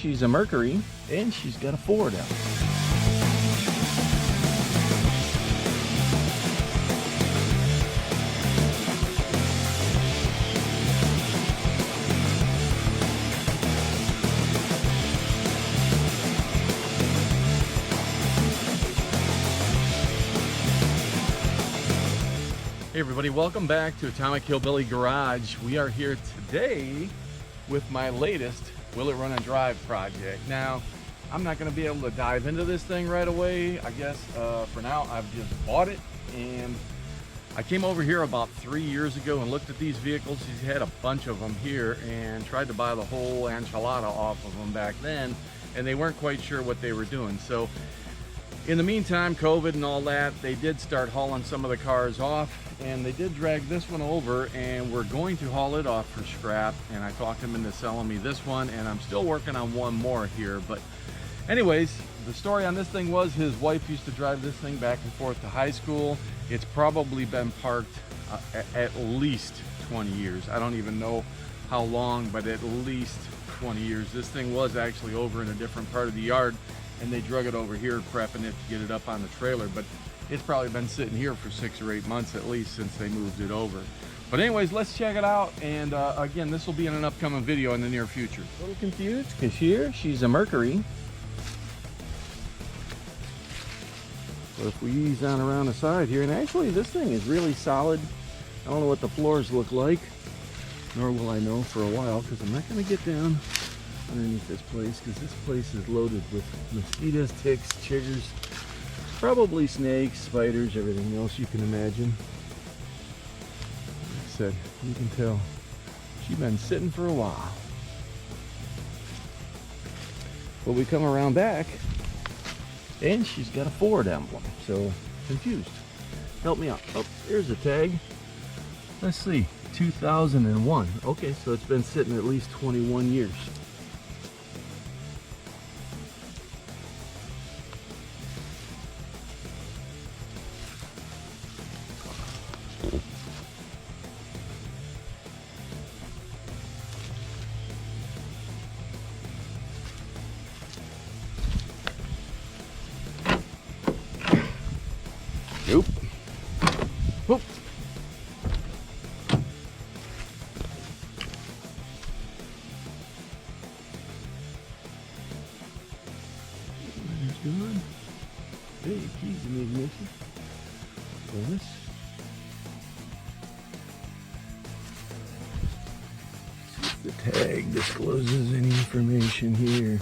she's a Mercury, and she's got a Ford out. Hey everybody, welcome back to Atomic Hillbilly Garage. We are here today with my latest Will It Run and Drive project. Now, I'm not going to be able to dive into this thing right away. I guess for now I've just bought it, and I came over here about 3 years ago and looked at these vehicles. He's had a bunch of them here and tried to buy the whole enchilada off of them back then, and they weren't quite sure what they were doing. So in the meantime, COVID and all that, they did start hauling some of the cars off, and they did drag this one over, and we're going to haul it off for scrap. And I talked him into selling me this one, and I'm still working on one more here. But anyways, the story on this thing was his wife used to drive this thing back and forth to high school. It's probably been parked at least 20 years. I don't even know how long, but at least 20 years. This thing was actually over in a different part of the yard, and they drug it over here prepping it to get it up on the trailer. But it's probably been sitting here for 6 or 8 months at least since they moved it over. But anyways, let's check it out. And again, this will be in an upcoming video in the near future. A little confused because here she's a Mercury. So if we ease on around the side here, and actually this thing is really solid. I don't know what the floors look like, nor will I know for a while, because I'm not going to get down underneath this place, because this place is loaded with mosquitoes, ticks, chiggers, probably snakes, spiders, everything else you can imagine. Like I said, you can tell she's been sitting for a while. But we come around back, and she's got a Ford emblem, so confused. Help me out. Oh, here's the tag. Let's see, 2001. Okay, so it's been sitting at least 21 years. Nope. Whoop. There's good. Hey, keys in the ignition. Bonus. See if the tag discloses any information here.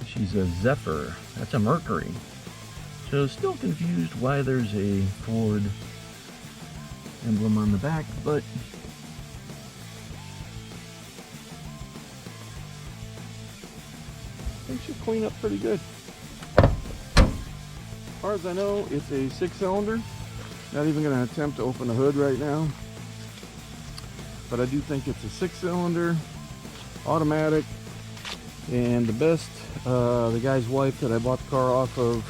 She's a Zephyr. That's a Mercury. So still confused why there's a Ford emblem on the back, but they should clean up pretty good. As far as I know, it's a 6-cylinder. Not even going to attempt to open the hood right now, but I do think it's a 6-cylinder, automatic. And the best, the guy's wife that I bought the car off of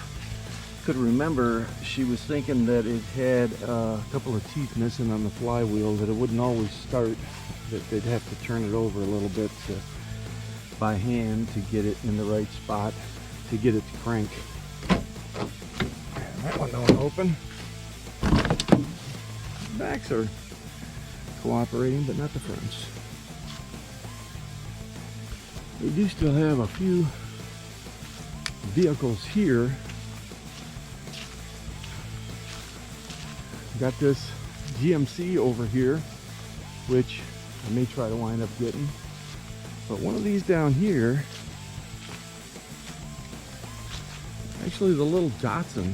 could remember, she was thinking that it had a couple of teeth missing on the flywheel, that it wouldn't always start, that they'd have to turn it over a little bit by hand to get it in the right spot to get it to crank. And that one don't open. The backs are cooperating, but not the fronts. We do still have a few vehicles here. Got this GMC over here, which I may try to wind up getting. But one of these down here, actually the little Datsun,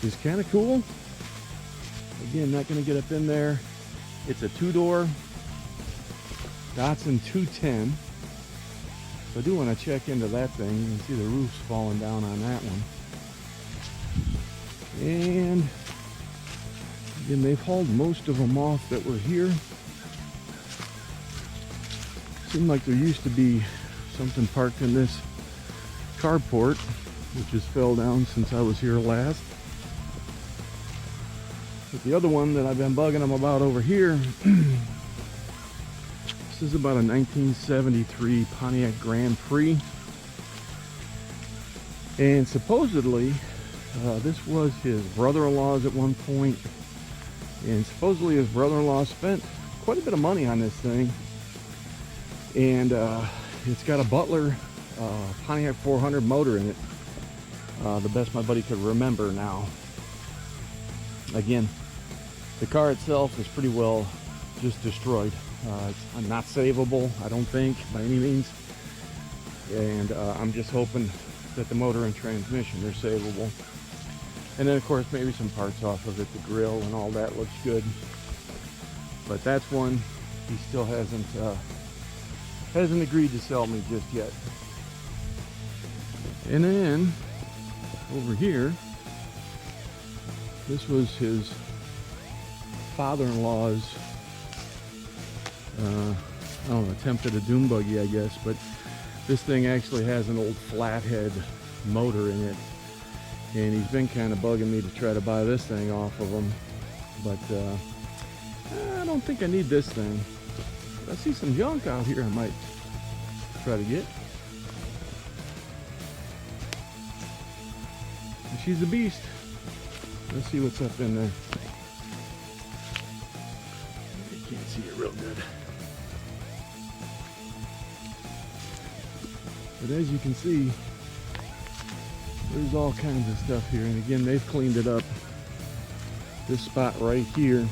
is kind of cool. Again, not going to get up in there. It's a 2-door Datsun 210. So I do want to check into that thing. You can see the roof's falling down on that one. And again, they've hauled most of them off that were here. Seemed like there used to be something parked in this carport. which just fell down since I was here last. But the other one that I've been bugging them about over here, this is about a 1973 Pontiac Grand Prix. And supposedly, this was his brother-in-law's at one point. And supposedly his brother-in-law spent quite a bit of money on this thing. And it's got a Butler Pontiac 400 motor in it. The best my buddy could remember now. Again, the car itself is pretty well just destroyed. It's not savable, I don't think, by any means. And I'm just hoping that the motor and transmission are savable. And then of course maybe some parts off of it, the grill and all that looks good. But that's one he still hasn't agreed to sell me just yet. And then over here, this was his father-in-law's I don't know, attempt at a dune buggy, I guess, but this thing actually has an old flathead motor in it, and he's been kind of bugging me to try to buy this thing off of him, but I don't think I need this thing. I see some junk out here I might try to get. And she's a beast. Let's see what's up in there. You can't see it real good. But as you can see, there's all kinds of stuff here. And again, they've cleaned it up. This spot right here,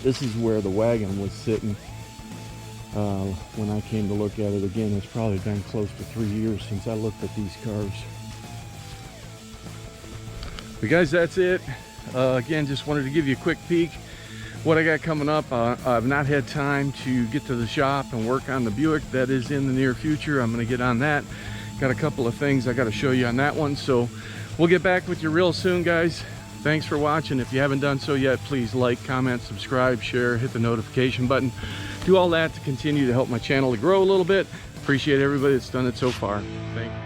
this is where the wagon was sitting when I came to look at it. Again, it's probably been close to 3 years since I looked at these cars. But guys, that's it. Again, just wanted to give you a quick peek what I got coming up. I've not had time to get to the shop and work on the Buick. That is in the near future. I'm going to get on that. Got a couple of things I got to show you on that one, so we'll get back with you real soon, guys. Thanks for watching. If you haven't done so yet, please like, comment, subscribe, share, hit the notification button. Do all that to continue to help my channel to grow a little bit. Appreciate everybody that's done it so far. Thank you.